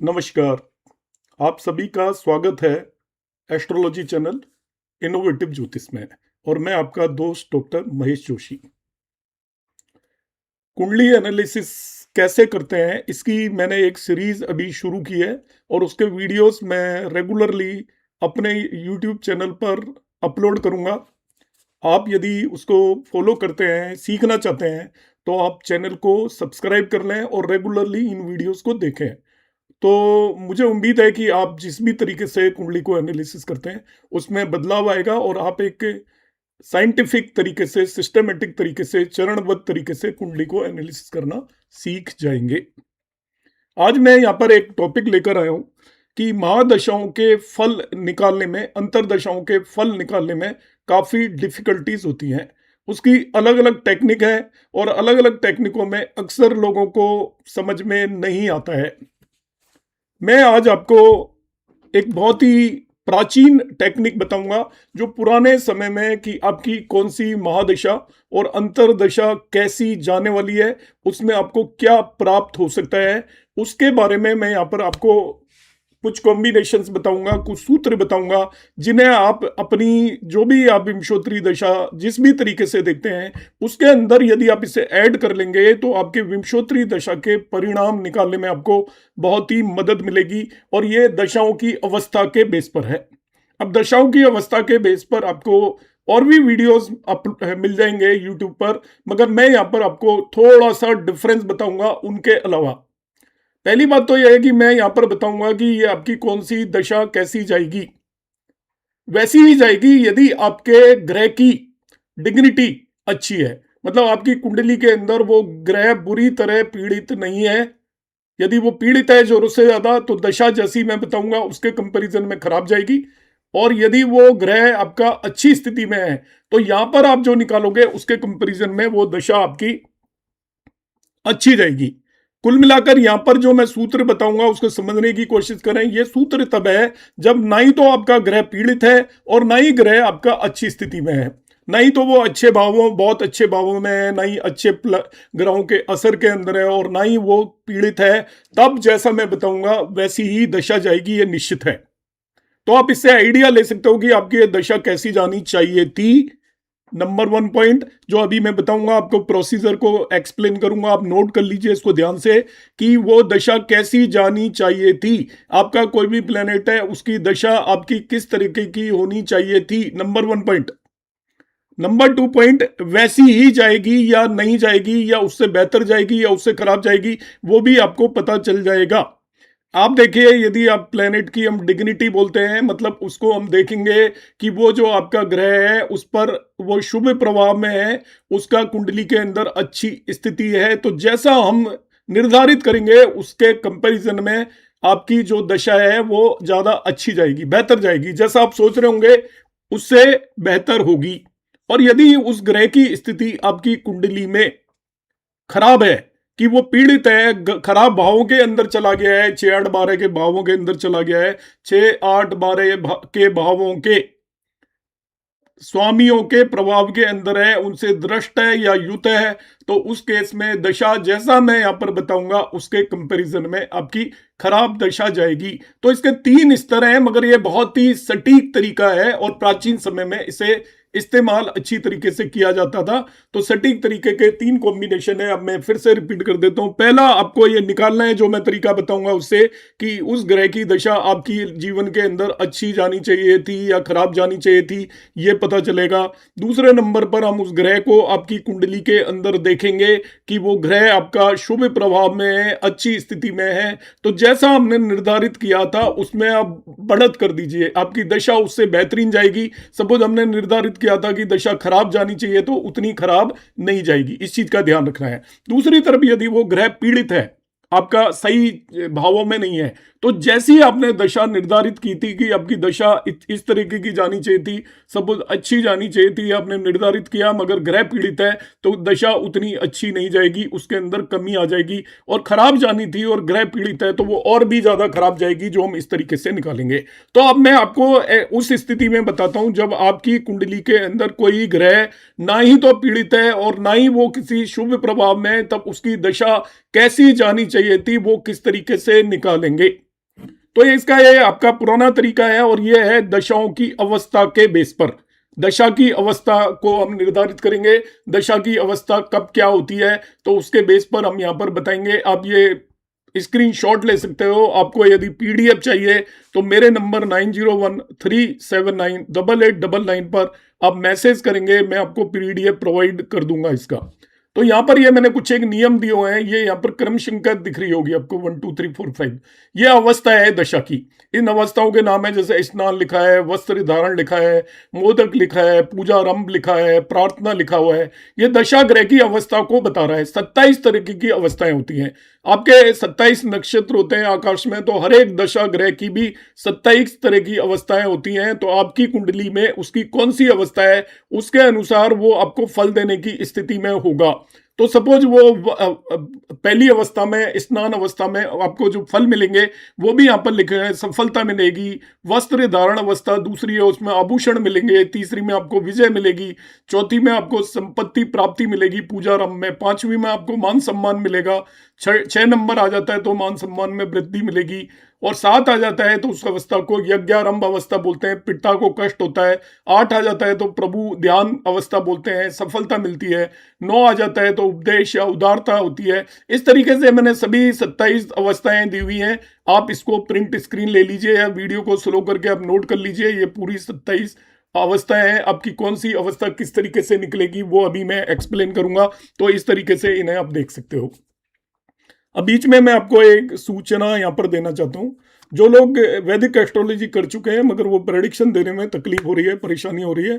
नमस्कार। आप सभी का स्वागत है एस्ट्रोलॉजी चैनल इनोवेटिव ज्योतिष में। और मैं आपका दोस्त डॉक्टर महेश जोशी। कुंडली एनालिसिस कैसे करते हैं इसकी मैंने एक सीरीज अभी शुरू की है और उसके वीडियोस मैं रेगुलरली अपने यूट्यूब चैनल पर अपलोड करूंगा। आप यदि उसको फॉलो करते हैं, सीखना चाहते हैं, तो आप चैनल को सब्सक्राइब कर लें और रेगुलरली इन वीडियोस को देखें। तो मुझे उम्मीद है कि आप जिस भी तरीके से कुंडली को एनालिसिस करते हैं उसमें बदलाव आएगा और आप एक साइंटिफिक तरीके से, सिस्टमेटिक तरीके से, चरणबद्ध तरीके से कुंडली को एनालिसिस करना सीख जाएंगे। आज मैं यहाँ पर एक टॉपिक लेकर आया हूँ कि महादशाओं के फल निकालने में, अंतरदशाओं के फल निकालने में काफ़ी डिफिकल्टीज होती हैं। उसकी अलग अलग टेक्निक है और अलग अलग टेक्निकों में अक्सर लोगों को समझ में नहीं आता है। मैं आज आपको एक बहुत ही प्राचीन टेक्निक बताऊंगा जो पुराने समय में कि आपकी कौन सी महादशा और अंतरदशा कैसी जाने वाली है, उसमें आपको क्या प्राप्त हो सकता है, उसके बारे में मैं यहाँ पर आपको कुछ कॉम्बिनेशंस बताऊंगा, कुछ सूत्र बताऊंगा जिन्हें आप अपनी जो भी आप विंशोत्तरी दशा जिस भी तरीके से देखते हैं उसके अंदर यदि आप इसे ऐड कर लेंगे तो आपके विंशोत्तरी दशा के परिणाम निकालने में आपको बहुत ही मदद मिलेगी। और ये दशाओं की अवस्था के बेस पर है। अब दशाओं की अवस्था के बेस पर आपको और भी वीडियोस मिल जाएंगे यूट्यूब पर, मगर मैं यहाँ पर आपको थोड़ा सा डिफरेंस बताऊंगा उनके अलावा। पहली बात तो यह है कि मैं यहां पर बताऊंगा कि ये आपकी कौन सी दशा कैसी जाएगी। वैसी ही जाएगी यदि आपके ग्रह की डिग्निटी अच्छी है, मतलब आपकी कुंडली के अंदर वो ग्रह बुरी तरह पीड़ित नहीं है। यदि वो पीड़ित है जोरों से ज्यादा तो दशा जैसी मैं बताऊंगा उसके कंपैरिजन में खराब जाएगी। और यदि वो ग्रह आपका अच्छी स्थिति में है तो यहां पर आप जो निकालोगे उसके कंपैरिजन में वो दशा आपकी अच्छी जाएगी। कुल मिलाकर यहां पर जो मैं सूत्र बताऊंगा उसको समझने की कोशिश करें। यह सूत्र तब है जब ना ही तो आपका ग्रह पीड़ित है और ना ही ग्रह आपका अच्छी स्थिति में है, ना ही तो वो अच्छे भावों, बहुत अच्छे भावों में है, ना ही अच्छे ग्रहों के असर के अंदर है और ना ही वो पीड़ित है। तब जैसा मैं बताऊंगा वैसी ही दशा जाएगी, ये निश्चित है। तो आप इससे आइडिया ले सकते हो कि आपकी ये दशा कैसी जानी चाहिए थी। नंबर वन पॉइंट जो अभी मैं बताऊंगा आपको, प्रोसीजर को एक्सप्लेन करूंगा, आप नोट कर लीजिए इसको ध्यान से कि वो दशा कैसी जानी चाहिए थी। आपका कोई भी प्लेनेट है उसकी दशा आपकी किस तरीके की होनी चाहिए थी, number one point. Number two point, वैसी ही जाएगी या नहीं जाएगी, या उससे बेहतर जाएगी या उससे खराब जाएगी, वो भी आपको पता चल जाएगा। आप देखिए, यदि आप प्लेनेट की हम डिग्निटी बोलते हैं, मतलब उसको हम देखेंगे कि वो जो आपका ग्रह है उस पर वो शुभ प्रभाव में है, उसका कुंडली के अंदर अच्छी स्थिति है, तो जैसा हम निर्धारित करेंगे उसके कंपैरिजन में आपकी जो दशा है वो ज्यादा अच्छी जाएगी, बेहतर जाएगी। जैसा आप सोच रहे होंगे उससे बेहतर होगी। और यदि उस ग्रह की स्थिति आपकी कुंडली में खराब है कि वो पीड़ित है, खराब भावों के अंदर चला गया है, 6 8 12 के भावों के अंदर चला गया है, 6 8 12 के भावों के स्वामियों के प्रभाव के अंदर है, उनसे दृष्ट है या युत है, तो उस केस में दशा जैसा मैं यहां पर बताऊंगा उसके कंपैरिजन में आपकी खराब दशा जाएगी। तो इसके 3 स्तर हैं, मगर यह बहुत ही सटीक तरीका है और प्राचीन समय में इसे इस्तेमाल अच्छी तरीके से किया जाता था। तो सटीक तरीके के 3 कॉम्बिनेशन है। अब मैं फिर से रिपीट कर देता हूं। पहला, आपको यह निकालना है जो मैं तरीका बताऊंगा उससे कि उस ग्रह की दशा आपकी जीवन के अंदर अच्छी जानी चाहिए थी या खराब जानी चाहिए थी, यह पता चलेगा। दूसरे नंबर पर हम उस ग्रह को आपकी कुंडली के अंदर देखेंगे कि वो ग्रह आपका शुभ प्रभाव में है, अच्छी स्थिति में है, तो जैसा हमने निर्धारित किया था उसमें आप बढ़त कर दीजिए, आपकी दशा उससे बेहतरीन जाएगी। सपोज हमने निर्धारित किया था कि दशा खराब जानी चाहिए तो उतनी खराब नहीं जाएगी, इस चीज का ध्यान रखना है। दूसरी तरफ यदि वो ग्रह पीड़ित है, आपका सही भावों में नहीं है, तो जैसी आपने दशा निर्धारित की थी कि आपकी दशा इस तरीके की जानी चाहिए थी, सपोज अच्छी जानी चाहिए थी, आपने निर्धारित किया, मगर ग्रह पीड़ित है तो दशा उतनी अच्छी नहीं जाएगी, उसके अंदर कमी आ जाएगी। और खराब जानी थी और ग्रह पीड़ित है तो वो और भी ज्यादा खराब जाएगी, जो हम इस तरीके से निकालेंगे। तो अब मैं आपको उस स्थिति में बताता हूं जब आपकी कुंडली के अंदर कोई ग्रह ना ही तो पीड़ित है और ना ही वो किसी शुभ प्रभाव में है, तब उसकी दशा कैसी जानी चाहिए थी वो किस तरीके से निकालेंगे। तो ये इसका ये आपका पुराना तरीका है और ये है दशाओं की अवस्था के बेस पर। दशा की अवस्था को हम निर्धारित करेंगे, दशा की अवस्था कब क्या होती है, तो उसके बेस पर हम यहाँ पर बताएंगे। आप ये स्क्रीनशॉट ले सकते हो। आपको यदि पीडीएफ चाहिए तो मेरे नंबर 9013798899 पर आप मैसेज करेंगे, मैं आपको पीडीएफ प्रोवाइड कर दूंगा इसका। तो यहाँ पर ये मैंने कुछ एक नियम दिए हुए हैं, ये यहाँ पर क्रम संख्या दिख रही होगी आपको 1 2 3 4 5। ये अवस्था है दशा की। इन अवस्थाओं के नाम है जैसे स्नान लिखा है, वस्त्र धारण लिखा है, मोदक लिखा है, पूजा आरंभ लिखा है, प्रार्थना लिखा हुआ है। ये दशा ग्रह की अवस्था को बता रहा है। 27 तरीके की अवस्थाएं होती हैं। आपके 27 नक्षत्र होते हैं आकाश में, तो हर एक दशा ग्रह की भी 27 तरह की अवस्थाएं होती हैं। तो आपकी कुंडली में उसकी कौन सी अवस्था है, उसके अनुसार वो आपको फल देने की स्थिति में होगा। तो सपोज वो पहली अवस्था में, स्नान अवस्था में आपको जो फल मिलेंगे वो भी यहाँ पर लिखे हैं। सफलता मिलेगी। वस्त्र धारण अवस्था दूसरी है, उसमें आभूषण मिलेंगे। तीसरी में आपको विजय मिलेगी। चौथी में आपको संपत्ति प्राप्ति मिलेगी पूजा आरंभ में। पांचवी में आपको मान सम्मान मिलेगा। 6 नंबर आ जाता है तो मान सम्मान में वृद्धि मिलेगी। और 7 आ जाता है तो उस अवस्था को यज्ञारंभ अवस्था बोलते हैं, पिता को कष्ट होता है। 8 आ जाता है तो प्रभु ध्यान अवस्था बोलते हैं, सफलता मिलती है। 9 आ जाता है तो उपदेश या उदारता होती है। इस तरीके से मैंने सभी 27 अवस्थाएं दी हुई हैं। आप इसको प्रिंट स्क्रीन ले लीजिए या वीडियो को स्लो करके आप नोट कर लीजिए। ये पूरी 27 अवस्थाएं हैं। आपकी कौन सी अवस्था किस तरीके से निकलेगी वो अभी मैं एक्सप्लेन करूंगा। तो इस तरीके से इन्हें आप देख सकते हो। अब बीच में मैं आपको एक सूचना यहाँ पर देना चाहता हूँ। जो लोग वैदिक एस्ट्रोलॉजी कर चुके हैं मगर वो प्रेडिक्शन देने में तकलीफ हो रही है, परेशानी हो रही है,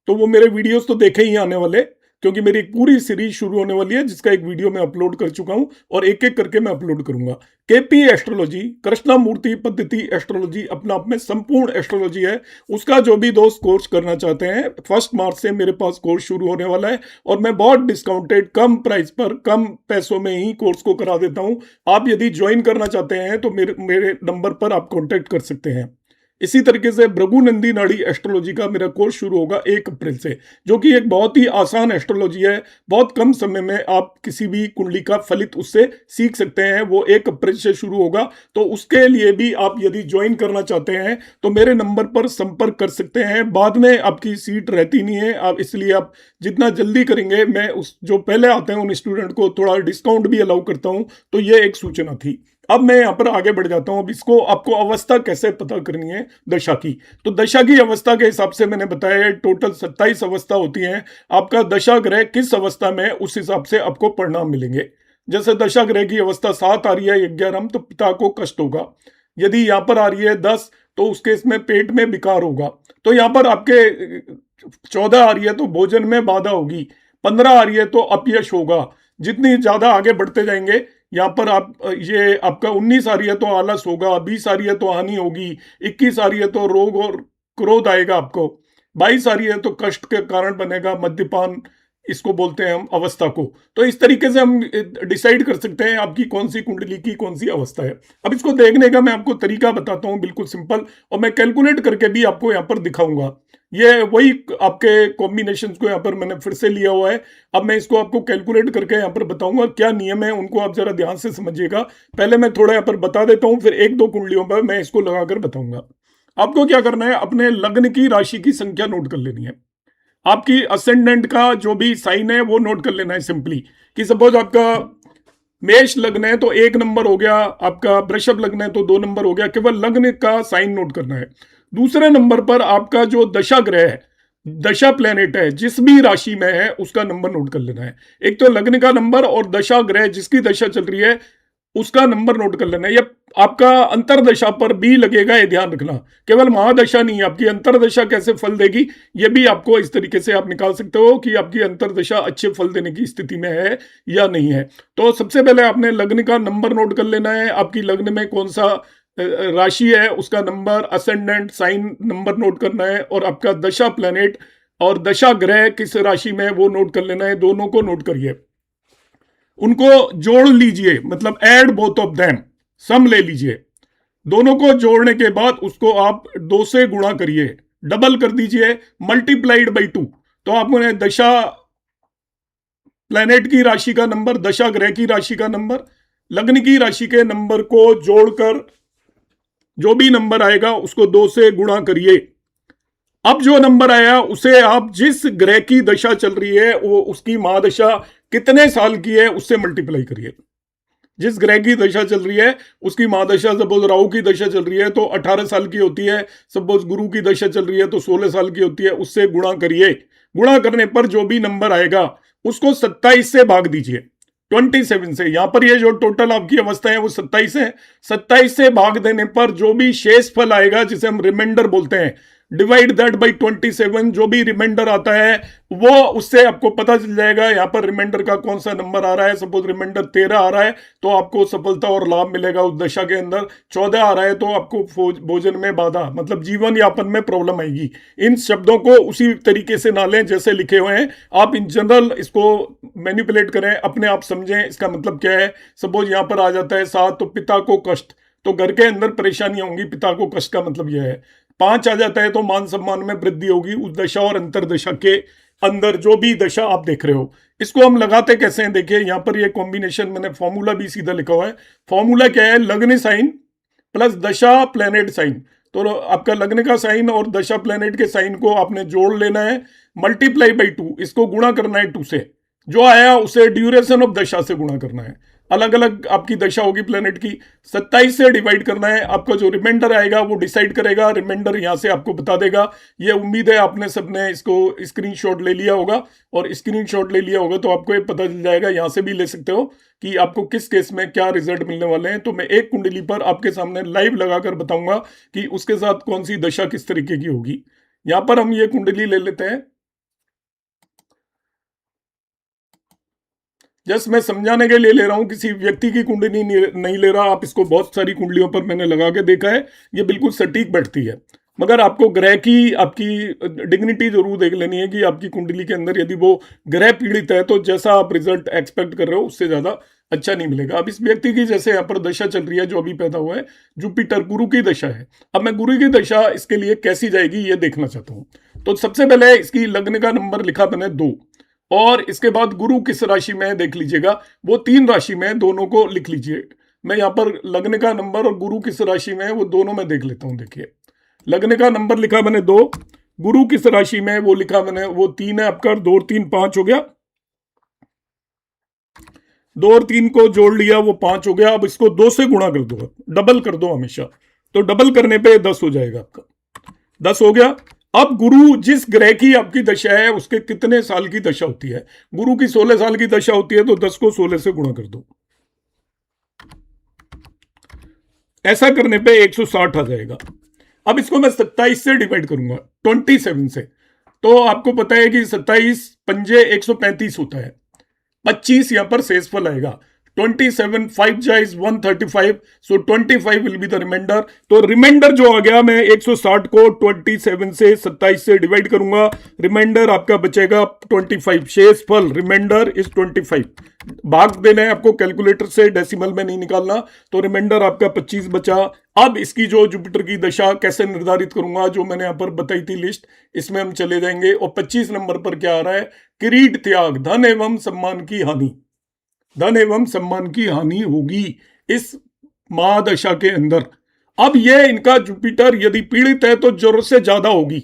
तो वो मेरे वीडियोस तो देखे ही आने वाले, क्योंकि मेरी एक पूरी सीरीज शुरू होने वाली है जिसका एक वीडियो मैं अपलोड कर चुका हूं और एक एक करके मैं अपलोड करूंगा। केपी एस्ट्रोलॉजी, कृष्णामूर्ति पद्धति एस्ट्रोलॉजी अपना आप में संपूर्ण एस्ट्रोलॉजी है। उसका जो भी दोस्त कोर्स करना चाहते हैं 1 मार्च से मेरे पास कोर्स शुरू होने वाला है और मैं बहुत डिस्काउंटेड कम प्राइस पर कम पैसों में ही कोर्स को करा देता हूं। आप यदि ज्वाइन करना चाहते हैं तो मेरे नंबर पर आप कॉन्टेक्ट कर सकते हैं। इसी तरीके से भृगुनंदी नाड़ी एस्ट्रोलॉजी का मेरा कोर्स शुरू होगा 1 अप्रैल से, जो कि एक बहुत ही आसान एस्ट्रोलॉजी है। बहुत कम समय में आप किसी भी कुंडली का फलित उससे सीख सकते हैं। वो 1 अप्रैल से शुरू होगा। तो उसके लिए भी आप यदि ज्वाइन करना चाहते हैं तो मेरे नंबर पर संपर्क कर सकते हैं। बाद में आपकी सीट रहती नहीं है, आप इसलिए आप जितना जल्दी करेंगे, मैं उस जो पहले आते हैं उन स्टूडेंट को थोड़ा डिस्काउंट भी अलाउ करता हूं। तो ये एक सूचना थी। अब मैं यहाँ पर आगे बढ़ जाता हूँ। अब इसको आपको अवस्था कैसे पता करनी है दशा की। तो दशा की अवस्था के हिसाब से मैंने बताया टोटल 27 अवस्था होती हैं। आपका दशा ग्रह किस अवस्था में है उस हिसाब से आपको परिणाम मिलेंगे। जैसे दशा ग्रह की अवस्था 7 आ रही है यज्ञारंभ, तो पिता को कष्ट होगा। यदि यहाँ पर आ रही है 10 तो उसके इसमें पेट में विकार होगा। तो यहाँ पर आपके 14 आ रही है तो भोजन में बाधा होगी। 15 आ रही है तो अपयश होगा। जितनी ज्यादा आगे बढ़ते जाएंगे यहाँ पर आप ये आपका 19 आ रही है तो आलस होगा। 20 आ रही है तो हानि होगी। 21 आ रही है तो रोग और क्रोध आएगा आपको। 22 आ रही है तो कष्ट के कारण बनेगा मद्यपान, इसको बोलते हैं हम अवस्था को। तो इस तरीके से हम डिसाइड कर सकते हैं आपकी कौन सी कुंडली की कौन सी अवस्था है। अब इसको देखने का मैं आपको तरीका बताता हूँ, बिल्कुल सिंपल, और मैं कैलकुलेट करके भी आपको यहाँ पर दिखाऊंगा। ये वही आपके कॉम्बिनेशन को यहाँ पर मैंने फिर से लिया हुआ है। अब मैं इसको आपको कैलकुलेट करके यहाँ पर बताऊंगा क्या नियम है, उनको आप जरा ध्यान से समझिएगा। पहले मैं थोड़ा यहाँ पर बता देता हूँ, फिर 1-2 कुंडलियों पर मैं इसको लगाकर बताऊंगा। आपको क्या करना है, अपने लग्न की राशि की संख्या नोट कर लेनी है। आपकी असेंडेंट का जो भी साइन है वो नोट कर लेना है सिंपली। कि सपोज आपका मेष लग्न है तो 1 नंबर हो गया, आपका वृषभ लग्न है तो 2 नंबर हो गया। केवल लग्न का साइन नोट करना है। दूसरे नंबर पर आपका जो दशा ग्रह है, दशा प्लेनेट है, जिस भी राशि में है उसका नंबर नोट कर लेना है। एक तो लग्न का नंबर और दशा ग्रह जिसकी दशा चल रही है उसका नंबर नोट कर लेना है। ये आपका अंतरदशा पर भी लगेगा, ये ध्यान रखना। केवल महादशा नहीं, आपकी अंतरदशा कैसे फल देगी ये भी आपको इस तरीके से आप निकाल सकते हो कि आपकी अंतरदशा अच्छे फल देने की स्थिति में है या नहीं है। तो सबसे पहले आपने लग्न का नंबर नोट कर लेना है। आपकी लग्न में कौन सा राशि है उसका number, ascendant sign number note करना है, और आपका दशा प्लैनेट और दशा ग्रह किस राशि में वो नोट कर लेना है। दोनों को नोट करिए, उनको जोड़ लीजिए, मतलब ऐड बोथ ऑफ देम, सम ले लीजिए। दोनों को जोड़ने के बाद उसको आप 2 से गुणा करिए, डबल कर दीजिए, मल्टीप्लाइड बाई 2। तो आपने दशा प्लैनेट की राशि का नंबर, दशा ग्रह की राशि का नंबर, लग्न की राशि के नंबर को जोड़कर जो भी नंबर आएगा उसको 2 से गुणा करिए। अब जो नंबर आया उसे आप जिस ग्रह की दशा चल रही है वो उसकी महादशा कितने साल की है उससे मल्टीप्लाई करिए। जिस ग्रह की दशा चल रही है उसकी महादशा, सपोज राहु की दशा चल रही है तो 18 साल की होती है, सपोज गुरु की दशा चल रही है तो 16 साल की होती है, उससे गुणा करिए। गुणा करने पर जो भी नंबर आएगा उसको 27 से भाग दीजिए, 27 से। यहां पर ये जो टोटल आपकी अवस्था है वो 27 है। 27 से भाग देने पर जो भी शेष फल आएगा, जिसे हम रिमाइंडर बोलते हैं, डिवाइड दैट बाई 27, जो भी रिमाइंडर आता है वो उससे आपको पता चल जाएगा यहां पर रिमाइंडर का कौन सा नंबर आ रहा है। सपोज रिमाइंडर 13 आ रहा है तो आपको सफलता और लाभ मिलेगा उस दशा के अंदर। 14 आ रहा है तो आपको भोजन में बाधा, मतलब जीवन यापन में प्रॉब्लम आएगी। इन शब्दों को उसी तरीके से ना लें जैसे लिखे हुए हैं, आप इन जनरल इसको मैनिपुलेट करें, अपने आप समझें इसका मतलब क्या है। सपोज यहां पर आ जाता है 7 तो पिता को कष्ट, तो घर के अंदर परेशानियां होंगी, पिता को कष्ट का मतलब यह है। 5 आ जाता है तो मान सम्मान में वृद्धि होगी उस दशा और अंतरदशा के अंदर, जो भी दशा आप देख रहे हो। इसको हम लगाते कैसे हैं, देखिए यहां पर ये कॉम्बिनेशन, मैंने फॉर्मूला भी सीधा लिखा हुआ है। फॉर्मूला क्या है, लग्न साइन प्लस दशा प्लेनेट साइन। तो आपका लग्न का साइन और दशा प्लेनेट के साइन को आपने जोड़ लेना है, मल्टीप्लाई बाई 2, इसको गुणा करना है 2 से। जो आया उसे ड्यूरेशन ऑफ दशा से गुणा करना है। अलग अलग आपकी दशा होगी प्लेनेट की, 27 से डिवाइड करना है। आपका जो रिमाइंडर आएगा वो डिसाइड करेगा, रिमाइंडर यहां से आपको बता देगा। ये उम्मीद है आपने सबने इसको स्क्रीनशॉट ले लिया होगा, और स्क्रीनशॉट ले लिया होगा तो आपको ये पता चल जाएगा, यहां से भी ले सकते हो कि आपको किस केस में क्या रिजल्ट मिलने वाले हैं। तो मैं एक कुंडली पर आपके सामने लाइव लगाकर बताऊंगा कि उसके साथ कौन सी दशा किस तरीके की होगी। यहां पर हम ये कुंडली ले लेते हैं, जस्ट मैं समझाने के लिए ले रहा हूं, किसी व्यक्ति की कुंडली नहीं ले रहा। आप इसको बहुत सारी कुंडलियों पर मैंने लगा के देखा है, ये बिल्कुल सटीक बैठती है। मगर आपको ग्रह की आपकी डिग्निटी जरूर देख लेनी है कि आपकी कुंडली के अंदर यदि वो ग्रह पीड़ित है तो जैसा आप रिजल्ट एक्सपेक्ट कर रहे हो उससे ज्यादा अच्छा नहीं मिलेगा। अब इस व्यक्ति की जैसे यहाँ पर दशा चल रही है, जो अभी पैदा हुआ है, जुपिटर गुरु की दशा है। अब मैं गुरु की दशा इसके लिए कैसी जाएगी ये देखना चाहता हूँ। तो सबसे पहले इसकी लग्न का नंबर लिखा मैंने 2, और इसके बाद गुरु किस राशि में है देख लीजिएगा, वो 3 राशि में है, दोनों को लिख लीजिए। मैं यहाँ पर लग्न का नंबर और गुरु किस राशि में है वो दोनों में देख लेता हूँ। देखिए लग्न का नंबर लिखा मैंने 2, गुरु किस राशि में है वो लिखा मैंने, वो 3 है आपका, 2 और 3 5 हो गया, 2 और 3 को जोड़ लिया वो 5 हो गया। अब इसको 2 से गुणा कर दो, डबल कर दो हमेशा, तो डबल करने पे 10 हो जाएगा आपका, 10 हो गया। अब गुरु जिस ग्रह की आपकी दशा है उसके कितने साल की दशा होती है, गुरु की 16 साल की दशा होती है, तो 10 को 16 से गुणा कर दो। ऐसा करने पे 160 आ जाएगा। अब इसको मैं 27 से डिवाइड करूंगा, 27 से। तो आपको पता है कि 27 पंजे 135 होता है, 25 यहां पर शेषफल आएगा। 27 5 जाइज 135, सो 25 विल बी द रिमाइंडर। तो रिमाइंडर जो आ गया, मैं 160 को 27 से 27 से डिवाइड करूंगा, रिमाइंडर आपका बचेगा 25। शेषफल रिमाइंडर इज 25। भाग देना है आपको कैलकुलेटर से, डेसिमल में नहीं निकालना। तो रिमाइंडर आपका 25 बचा। अब इसकी जो जुपिटर की दशा कैसे निर्धारित करूंगा, जो मैंने यहां पर बताई थी लिस्ट, इसमें हम चले जाएंगे। और 25 नंबर पर क्या आ रहा है, किरीट त्याग, धन एवं सम्मान की हानि, धन एवं सम्मान की हानि होगी इस महादशा के अंदर। अब ये इनका जुपिटर यदि पीड़ित है तो जरूरत से ज्यादा होगी,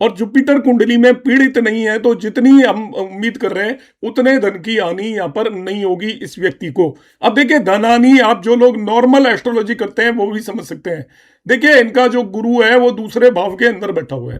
और जुपिटर कुंडली में पीड़ित नहीं है तो जितनी हम उम्मीद कर रहे हैं उतने धन की हानि यहां पर नहीं होगी इस व्यक्ति को। अब देखिए धन हानि, आप जो लोग नॉर्मल एस्ट्रोलॉजी करते हैं वो भी समझ सकते हैं। देखिए इनका जो गुरु है वो दूसरे भाव के अंदर बैठा हुआ है,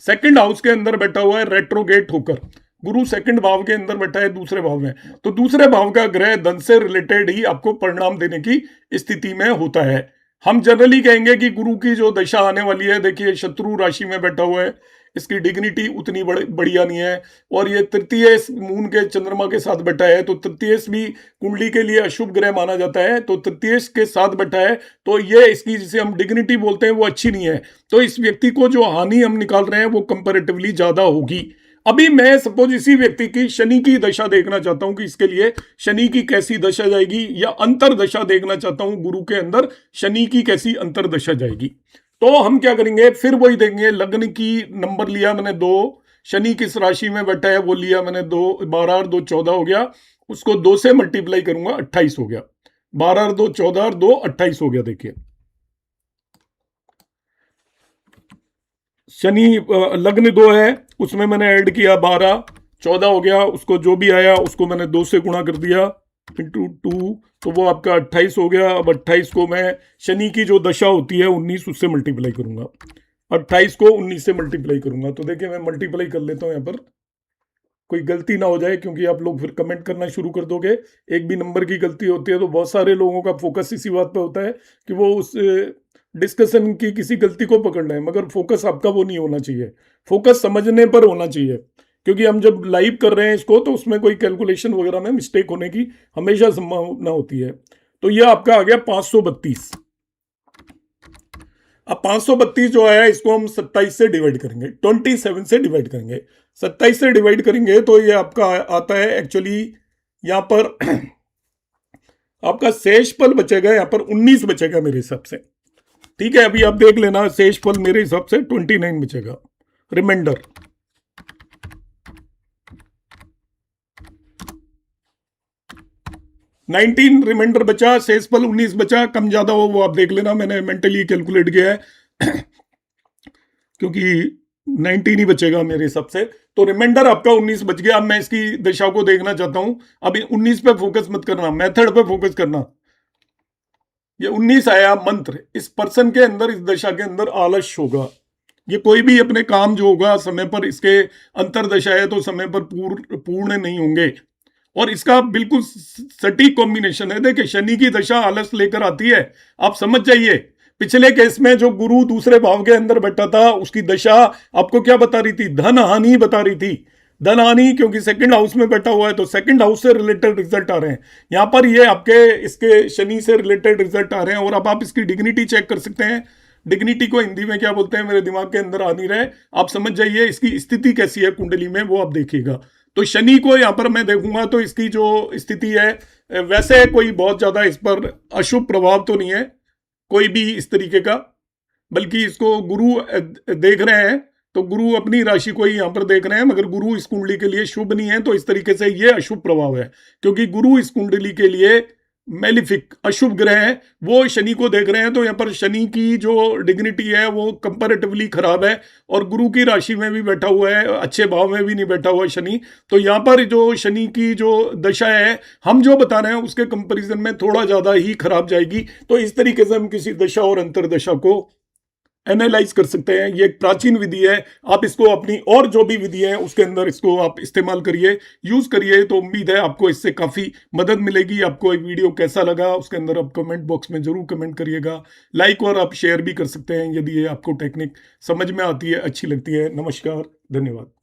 सेकंड हाउस के अंदर बैठा हुआ है, रेट्रोगेट होकर। गुरु सेकंड भाव के अंदर बैठा है दूसरे भाव में, तो दूसरे भाव का ग्रह धन से रिलेटेड ही आपको परिणाम देने की स्थिति में होता है। हम जनरली कहेंगे कि गुरु की जो दशा आने वाली है, देखिए शत्रु राशि में बैठा हुआ है, इसकी डिग्निटी उतनी बढ़िया नहीं है, और ये तृतीय मून के चंद्रमा के साथ बैठा है, तो तृतीय भी कुंडली के लिए अशुभ ग्रह माना जाता है, तो तृतीय के साथ बैठा है, तो ये इसकी जिसे हम डिग्निटी बोलते हैं वो अच्छी नहीं है। तो इस व्यक्ति को जो हानि हम निकाल रहे हैं वो कंपैरेटिवली ज्यादा होगी। अभी मैं सपोज इसी व्यक्ति की शनि की दशा देखना चाहता हूं कि इसके लिए शनि की कैसी दशा जाएगी, या अंतर दशा देखना चाहता हूं गुरु के अंदर शनि की कैसी अंतर दशा जाएगी। तो हम क्या करेंगे, फिर वही देंगे। लग्न की नंबर लिया मैंने 2, शनि किस राशि में बैठा है वो लिया मैंने 2, 12 और 2 14 हो गया, उसको 2 से मल्टीप्लाई करूंगा 28 हो गया, 12 और 2 14 और 2 28 हो गया। देखिए शनि लग्न 2 है, उसमें मैंने ऐड किया 12, 14 हो गया। उसको जो भी आया उसको मैंने 2 से गुणा कर दिया इंटू 2, तो वो आपका 28 हो गया। अब 28 को मैं शनि की जो दशा होती है 19, उससे मल्टीप्लाई करूंगा। 28 को 19 से मल्टीप्लाई करूंगा, तो देखिए मैं मल्टीप्लाई कर लेता हूं यहाँ पर, कोई गलती ना हो जाए, क्योंकि आप लोग फिर कमेंट करना शुरू कर दोगे। एक भी नंबर की गलती होती है तो बहुत सारे लोगों का फोकस इसी बात पे होता है कि वो उस डिस्कशन की किसी गलती को पकड़ लें, मगर फोकस आपका वो नहीं होना चाहिए। फोकस समझने पर होना चाहिए, क्योंकि हम जब लाइव कर रहे हैं इसको तो उसमें कोई कैलकुलेशन वगैरह में मिस्टेक होने की हमेशा संभावना होती है। तो ये आपका आ गया 532। अब 532 जो आया इसको हम 27 से डिवाइड करेंगे, 27 से डिवाइड करेंगे। 27 से डिवाइड करेंगे तो ये आपका आता है एक्चुअली यहाँ पर आपका शेष फल बचेगा, यहाँ पर 19 बचेगा मेरे हिसाब से। ठीक है, अभी आप देख लेना, शेष फल मेरे हिसाब से 29 बचेगा, रिमाइंडर। 19 रिमाइंडर बचा, शेष फल 19 बचा। कम ज्यादा हो वो आप देख लेना, मैंने मेंटली कैलकुलेट किया है क्योंकि 19 ही बचेगा मेरे हिसाब से। तो रिमाइंडर आपका 19 बच गया। अब मैं इसकी दिशा को देखना चाहता हूं। अब 19 पे फोकस मत करना, मेथड पे फोकस करना। ये 19 आया मंत्र, इस पर्सन के अंदर, इस दशा के अंदर आलस्य होगा। ये कोई भी अपने काम जो होगा समय पर, इसके अंतरदशा है तो समय पर पूर्ण नहीं होंगे। और इसका बिल्कुल सटीक कॉम्बिनेशन है। देखिए शनि की दशा आलस लेकर आती है, आप समझ जाइए। पिछले केस में जो गुरु दूसरे भाव के अंदर बैठा था उसकी दशा आपको क्या बता रही थी? धन हानि बता रही थी। धन हानि, क्योंकि सेकंड हाउस में बैठा हुआ है तो सेकंड हाउस से रिलेटेड रिजल्ट आ रहे हैं। यहां पर ये आपके इसके शनि से रिलेटेड रिजल्ट आ रहे हैं। और अब आप इसकी डिग्निटी चेक कर सकते हैं। डिग्निटी को हिंदी में क्या बोलते हैं मेरे दिमाग के अंदर आ नहीं रहे, आप समझ जाइए। इसकी स्थिति कैसी है कुंडली में वो आप देखिएगा। तो शनि को यहां पर मैं देखूंगा तो इसकी जो स्थिति है, वैसे कोई बहुत ज्यादा इस पर अशुभ प्रभाव तो नहीं है कोई भी इस तरीके का, बल्कि इसको गुरु देख रहे हैं तो गुरु अपनी राशि को ही यहां पर देख रहे हैं, मगर गुरु इस कुंडली के लिए शुभ नहीं है। तो इस तरीके से ये अशुभ प्रभाव है, क्योंकि गुरु इस कुंडली के लिए मेलिफिक अशुभ ग्रह है, वो शनि को देख रहे हैं। तो यहाँ पर शनि की जो डिग्निटी है वो कंपैरेटिवली खराब है, और गुरु की राशि में भी बैठा हुआ है, अच्छे भाव में भी नहीं बैठा हुआ है शनि। तो यहाँ पर जो शनि की जो दशा है हम जो बता रहे हैं उसके कंपैरिजन में थोड़ा ज्यादा ही खराब जाएगी। तो इस तरीके से हम किसी दशा और अंतरदशा को एनालाइज कर सकते हैं। ये एक प्राचीन विधि है, आप इसको अपनी और जो भी विधि है उसके अंदर इसको आप इस्तेमाल करिए, यूज करिए। तो उम्मीद है आपको इससे काफी मदद मिलेगी। आपको ये वीडियो कैसा लगा उसके अंदर आप कमेंट बॉक्स में जरूर कमेंट करिएगा। लाइक और आप शेयर भी कर सकते हैं यदि ये आपको टेक्निक समझ में आती है, अच्छी लगती है। नमस्कार, धन्यवाद।